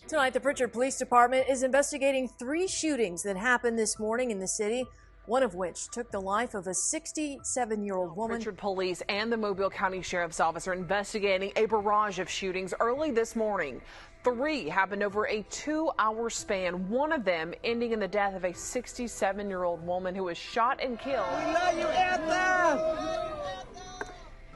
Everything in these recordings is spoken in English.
Tonight, the Pritchard Police Department is investigating 3 shootings that happened this morning in the city, one of which took the life of a 67-year-old woman. Pritchard Police and the Mobile County Sheriff's Office are investigating a barrage of shootings early this morning. 3 happened over a 2-hour span, one of them ending in the death of a 67-year-old woman who was shot and killed. We love you, Anthem!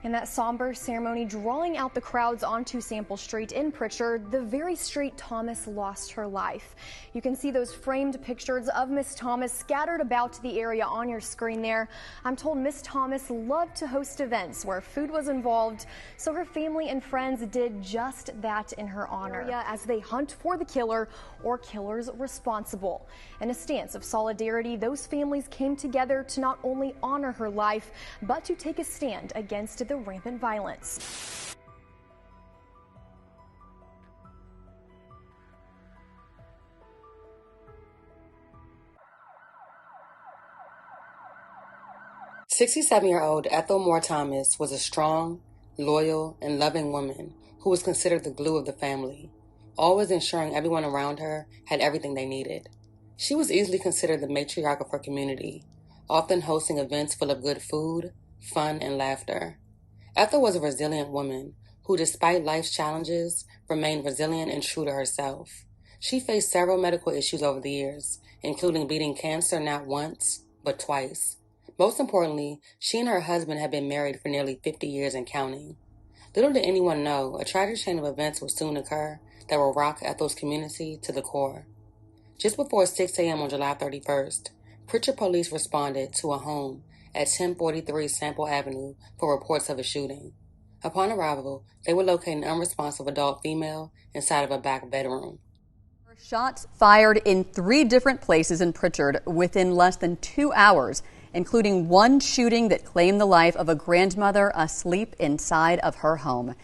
In that somber ceremony drawing out the crowds onto Sample Street in Pritchard, the very street Thomas lost her life. You can see those framed pictures of Miss Thomas scattered about the area on your screen there. I'm told Miss Thomas loved to host events where food was involved, so her family and friends did just that in her honor as they hunt for the killer or killers responsible. In a stance of solidarity, those families came together to not only honor her life, but to take a stand against the rampant violence. "67-year-old Ethel Moore Thomas was a strong, loyal, and loving woman who was considered the glue of the family, always ensuring everyone around her had everything they needed. She was easily considered the matriarch of her community, often hosting events full of good food, fun, and laughter. Ethel was a resilient woman who, despite life's challenges, remained resilient and true to herself. She faced several medical issues over the years, including beating cancer not once, but twice. Most importantly, she and her husband had been married for nearly 50 years and counting. Little did anyone know, a tragic chain of events would soon occur that will rock Ethel's community to the core. Just before 6 a.m. on July 31st, Pritchard police responded to a home at 1043 Sample Avenue for reports of a shooting. Upon arrival, they would locate an unresponsive adult female inside of a back bedroom. Shots fired in 3 different places in Pritchard within less than 2 hours, including one shooting that claimed the life of a grandmother asleep inside of her home.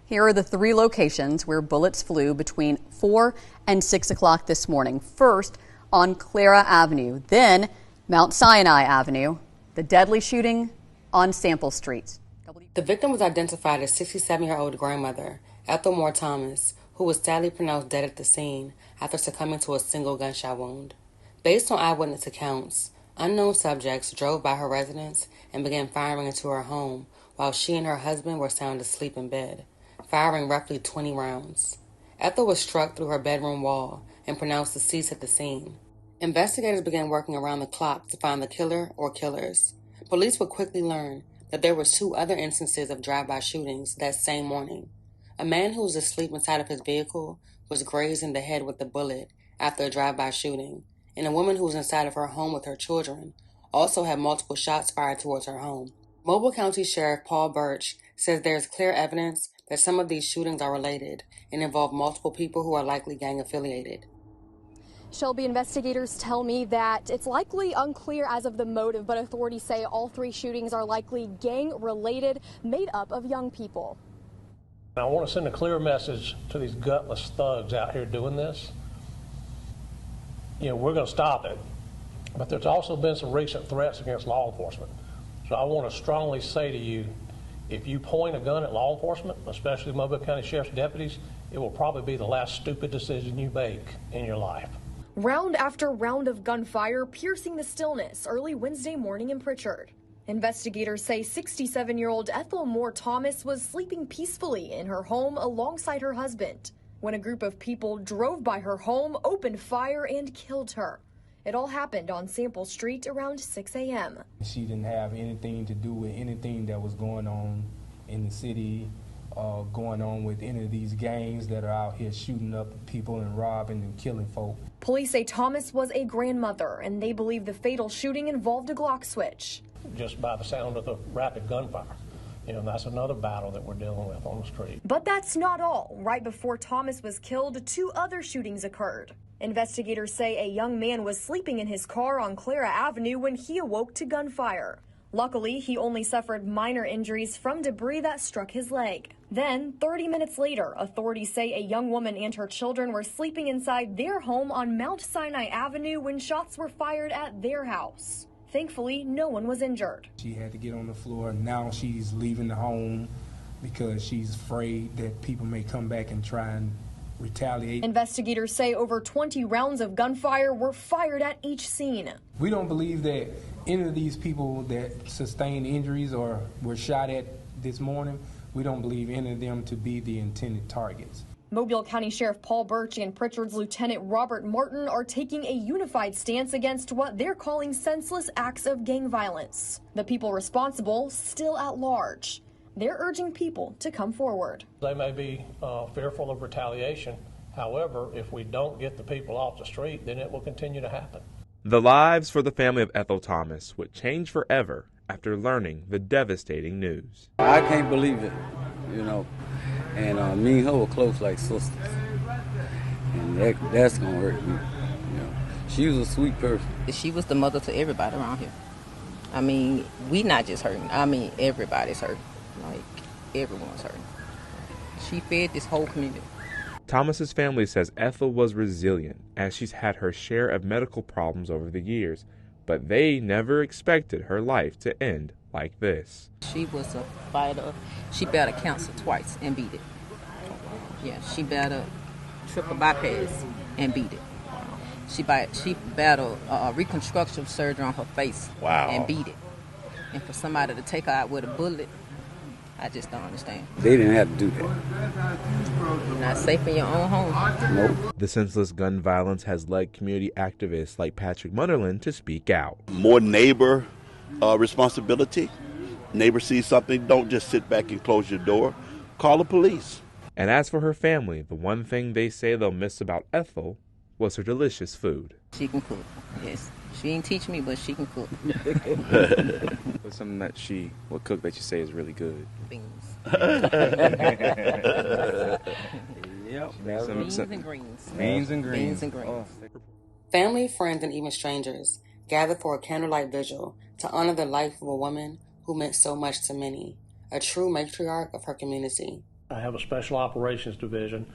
Here are the 3 locations where bullets flew between 4 and 6 o'clock this morning. First, on Clara Avenue, then Mount Sinai Avenue. The deadly shooting on Sample Street. The victim was identified as 67-year-old grandmother Ethel Moore Thomas, who was sadly pronounced dead at the scene after succumbing to a single gunshot wound. Based on eyewitness accounts, unknown subjects drove by her residence and began firing into her home while she and her husband were sound asleep in bed, firing roughly 20 rounds. Ethel was struck through her bedroom wall and pronounced deceased at the scene. Investigators began working around the clock to find the killer or killers. Police would quickly learn that there were 2 other instances of drive-by shootings that same morning. A man who was asleep inside of his vehicle was grazed in the head with a bullet after a drive-by shooting, and a woman who was inside of her home with her children also had multiple shots fired towards her home. Mobile County Sheriff Paul Birch says there is clear evidence that some of these shootings are related and involve multiple people who are likely gang-affiliated. Shelby, investigators tell me that it's likely unclear as of the motive, but authorities say all 3 shootings are likely gang-related, made up of young people. I want to send a clear message to these gutless thugs out here doing this. We're going to stop it, but there's also been some recent threats against law enforcement. So I want to strongly say to you, if you point a gun at law enforcement, especially Mobile County Sheriff's deputies, it will probably be the last stupid decision you make in your life. Round after round of gunfire piercing the stillness early Wednesday morning in Pritchard. Investigators say 67-year-old Ethel Moore Thomas was sleeping peacefully in her home alongside her husband when a group of people drove by her home, opened fire, and killed her. It all happened on Sample Street around 6 a.m. She didn't have anything to do with anything that was going on in the city, going on with any of these gangs that are out here shooting up people and robbing and killing folk. Police say Thomas was a grandmother, and they believe the fatal shooting involved a Glock switch. Just by the sound of the rapid gunfire. That's another battle that we're dealing with on the street. But that's not all. Right before Thomas was killed, 2 other shootings occurred. Investigators say a young man was sleeping in his car on Clara Avenue when he awoke to gunfire. Luckily, he only suffered minor injuries from debris that struck his leg. Then, 30 minutes later, authorities say a young woman and her children were sleeping inside their home on Mount Sinai Avenue when shots were fired at their house. Thankfully, no one was injured. She had to get on the floor. Now she's leaving the home because she's afraid that people may come back and try and retaliate. Investigators say over 20 rounds of gunfire were fired at each scene. We don't believe that any of these people that sustained injuries or were shot at this morning, we don't believe any of them to be the intended targets. Mobile County Sheriff Paul Birch and Pritchard's Lieutenant Robert Martin are taking a unified stance against what they're calling senseless acts of gang violence. The people responsible still at large. They're urging people to come forward. They may be fearful of retaliation. However, if we don't get the people off the street, then it will continue to happen. The lives for the family of Ethel Thomas would change forever after learning the devastating news. I can't believe it, you know. And me and her were close like sisters. And that's going to hurt me. You know. She was a sweet person. She was the mother to everybody around here. I mean, we not just hurting. I mean, everybody's hurting. Like, everyone's hurting. She fed this whole community. Thomas's family says Ethel was resilient as she's had her share of medical problems over the years, but they never expected her life to end like this. She was a fighter. She battled cancer twice and beat it. Yeah, she battled triple bypass and beat it. She battled reconstructive surgery on her face and beat it. And for somebody to take her out with a bullet, I just don't understand. They didn't have to do that. You're not safe in your own home. Nope. The senseless gun violence has led community activists like Patrick Munderland to speak out. More neighbor responsibility. Neighbor sees something, don't just sit back and close your door. Call the police. And as for her family, the one thing they say they'll miss about Ethel was her delicious food. She can cook, yes. She ain't teach me, but she can cook. What's something that she would cook that you say is really good? Beans. Yep. Beans and greens. Beans and greens. Beans and greens. Oh. Family, friends, and even strangers gathered for a candlelight vigil to honor the life of a woman who meant so much to many, a true matriarch of her community. I have a special operations division.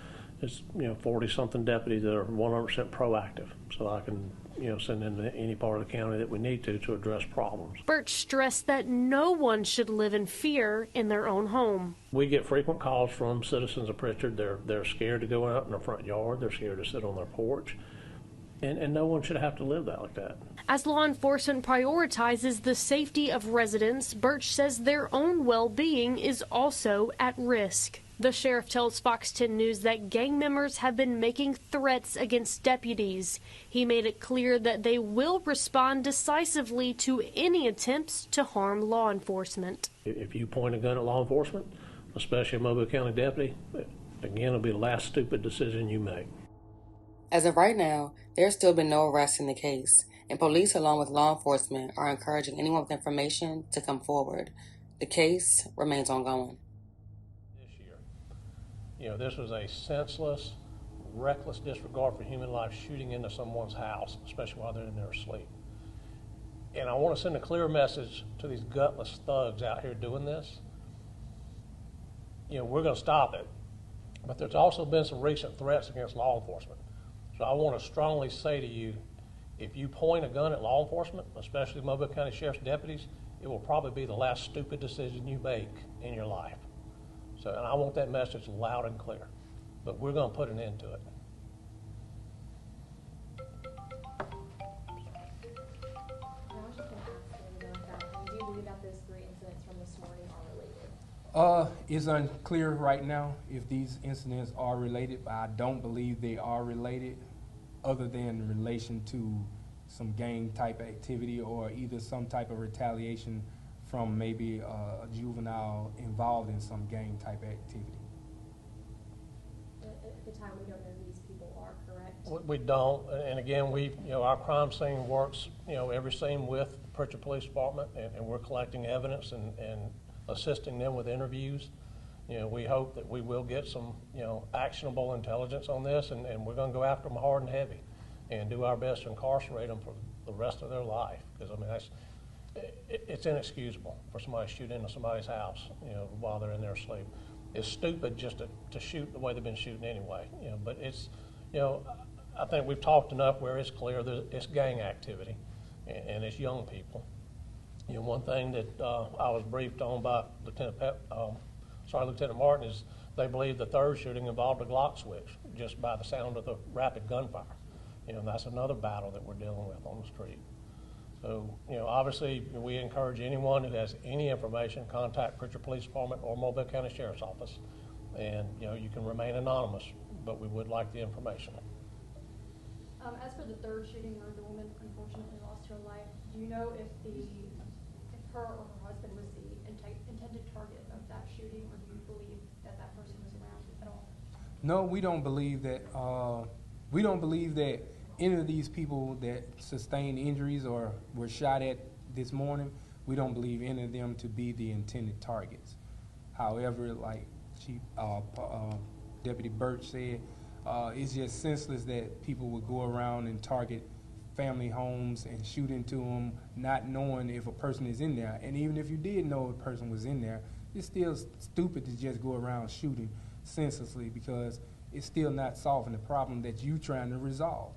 It's 40-something deputies that are 100% proactive, so I can send in to any part of the county that we need to address problems. Birch stressed that no one should live in fear in their own home. We get frequent calls from citizens of Pritchard. They're scared to go out in their front yard. They're scared to sit on their porch. And no one should have to live that like that. As law enforcement prioritizes the safety of residents, Birch says their own well-being is also at risk. The sheriff tells Fox 10 News that gang members have been making threats against deputies. He made it clear that they will respond decisively to any attempts to harm law enforcement. If you point a gun at law enforcement, especially a Mobile County deputy, again, it'll be the last stupid decision you make. As of right now, there's still been no arrests in the case, and police along with law enforcement are encouraging anyone with information to come forward. The case remains ongoing. This was a senseless, reckless disregard for human life shooting into someone's house, especially while they're in their sleep. And I want to send a clear message to these gutless thugs out here doing this. We're going to stop it, but there's also been some recent threats against law enforcement. So I want to strongly say to you, if you point a gun at law enforcement, especially Mobile County Sheriff's deputies, it will probably be the last stupid decision you make in your life. So, and I want that message loud and clear, but we're going to put an end to it. Do you believe that those three incidents from this morning are related? It's unclear right now if these incidents are related, but I don't believe they are related, other than in relation to some gang type activity or either some type of retaliation from maybe a juvenile involved in some gang type activity. At the time, we don't know who these people are, correct? We don't, and again, our crime scene works, every scene with the Pritchard Police Department, and we're collecting evidence and assisting them with interviews. We hope that we will get some, actionable intelligence on this, and we're going to go after them hard and heavy and do our best to incarcerate them for the rest of their life. Because, it's inexcusable for somebody to shoot into somebody's house, while they're in their sleep. It's stupid just to shoot the way they've been shooting anyway, but it's, I think we've talked enough where it's clear that it's gang activity and it's young people. One thing that I was briefed on by Lieutenant Martin is They believe the third shooting involved a Glock switch just by the sound of the rapid gunfire. And that's another battle that we're dealing with on the street. So, obviously, we encourage anyone who has any information, contact Pritchard Police Department or Mobile County Sheriff's Office. And, you can remain anonymous, but we would like the information. As for the third shooting where the woman unfortunately lost her life, do you know if her or her husband was the intended target of that shooting, or do you believe that that person was around at all? No, we don't believe that. We don't believe that any of these people that sustained injuries or were shot at this morning, we don't believe any of them to be the intended targets. However, like Deputy Birch said, it's just senseless that people would go around and target family homes and shoot into them, not knowing if a person is in there. And even if you did know a person was in there, it's still stupid to just go around shooting senselessly, because it's still not solving the problem that you're trying to resolve.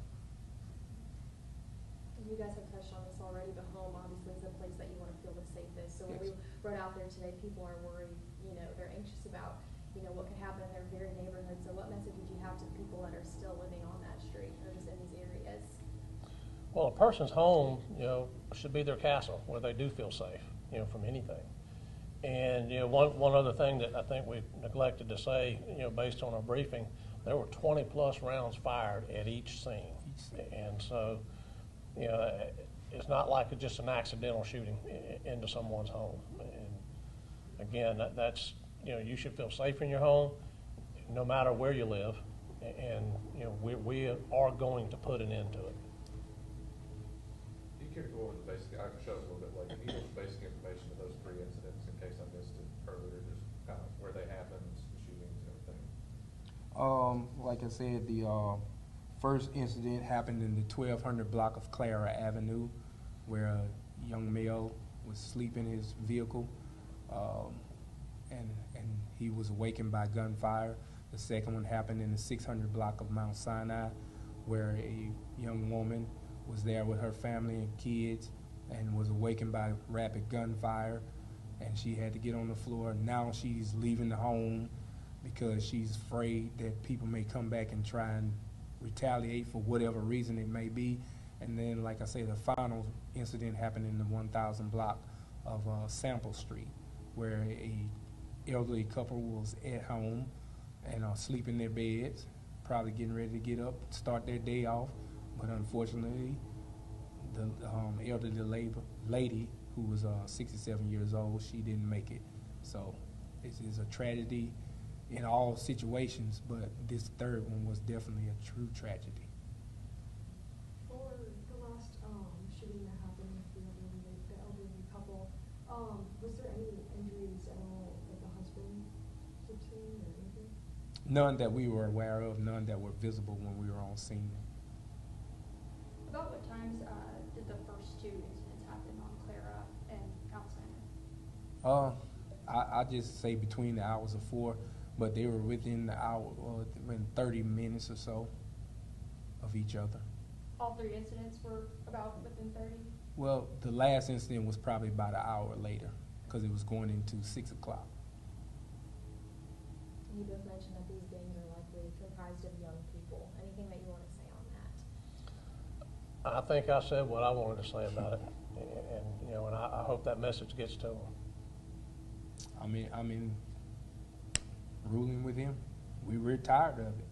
You guys have touched on this already, but home obviously is a place that you want to feel the safest. So when we rode out there today, people are worried, they're anxious about, what could happen in their very neighborhood. So what message would you have to the people that are still living on that street or just in these areas? Well, a person's home, should be their castle where they do feel safe, from anything. And, one other thing that I think we neglected to say, based on our briefing, there were 20 plus rounds fired at each scene. And so, it's not like it's just an accidental shooting into someone's home. And again, that's, you should feel safe in your home no matter where you live. And, we are going to put an end to it. Do you care to go over the basic, I can show it a little bit later, can you give us basic information of those three incidents in case I missed it earlier, just kind of where they happened, the shootings and everything? Like I said, the first incident happened in the 1200 block of Clara Avenue, where a young male was asleep in his vehicle, and he was awakened by gunfire. The second one happened in the 600 block of Mount Sinai, where a young woman was there with her family and kids and was awakened by rapid gunfire, and she had to get on the floor. Now she's leaving the home because she's afraid that people may come back and try and retaliate for whatever reason it may be. And then, like I say, the final incident happened in the 1000 block of Sample Street, where a elderly couple was at home and asleep in their beds, probably getting ready to get up, start their day off. But unfortunately, the elderly lady, who was 67 years old, she didn't make it. So this is a tragedy in all situations, but this third one was definitely a true tragedy. For the last shooting that happened with the elderly couple, was there any injuries at all that the husband sustained or anything? None that we were aware of, none that were visible when we were on scene. About what times did the first two incidents happen on Clara and Alexander? I just say between the hours of 4, but they were within the hour, within 30 minutes or so of each other. All three incidents were about within 30? Well, the last incident was probably about an hour later, because it was going into 6 o'clock. You both mentioned that these gangs are likely comprised of young people. Anything that you want to say on that? I think I said what I wanted to say about it, and I hope that message gets to them. I mean, ruling with him, we were tired of it.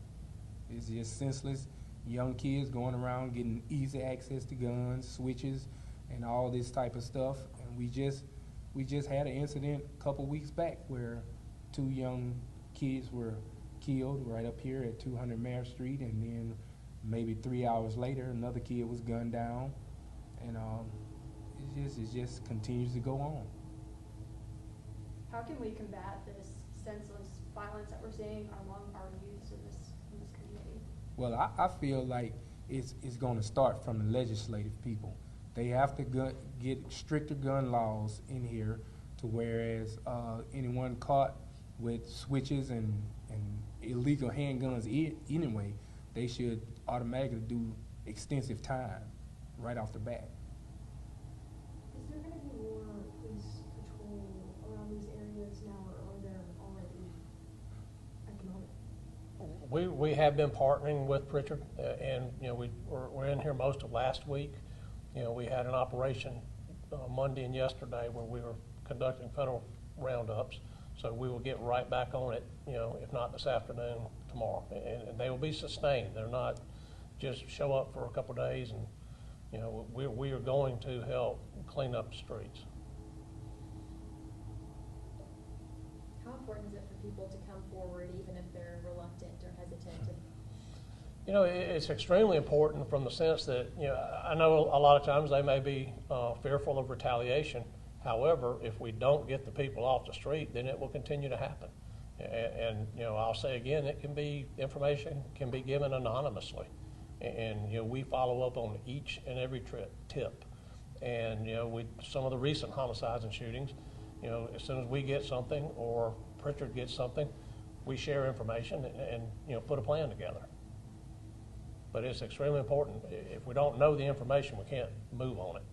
It's just senseless young kids going around getting easy access to guns, switches, and all this type of stuff. And we just had an incident a couple weeks back where 2 young kids were killed right up here at 200 Mare Street, and then maybe 3 hours later, another kid was gunned down, and it just continues to go on. How can we combat this senseless violence that we're seeing among our youths in this community? Well, I feel like it's going to start from the legislative people. They have to get stricter gun laws in here, to whereas anyone caught with switches and illegal handguns anyway, they should automatically do extensive time right off the bat. Is there going to be more police patrol around these areas now, or are there already? We have been partnering with Pritchard, and you know we're in here most of last week. You know, we had an operation Monday and yesterday where we were conducting federal roundups, so we will get right back on it. You know, if not this afternoon, tomorrow, and they will be sustained. They're not just show up for a couple of days, and you know we are going to help clean up the streets. How important is it for people to come forward, even if they're reluctant or hesitant? You know, it's extremely important from the sense that, you know, I know a lot of times they may be fearful of retaliation. However, if we don't get the people off the street, then it will continue to happen. And you know, I'll say again, information can be given anonymously. And you know, we follow up on each and every tip. And you know, some of the recent homicides and shootings, you know, as soon as we get something or Pritchard gets something, we share information and you know, put a plan together. But it's extremely important. If we don't know the information, we can't move on it.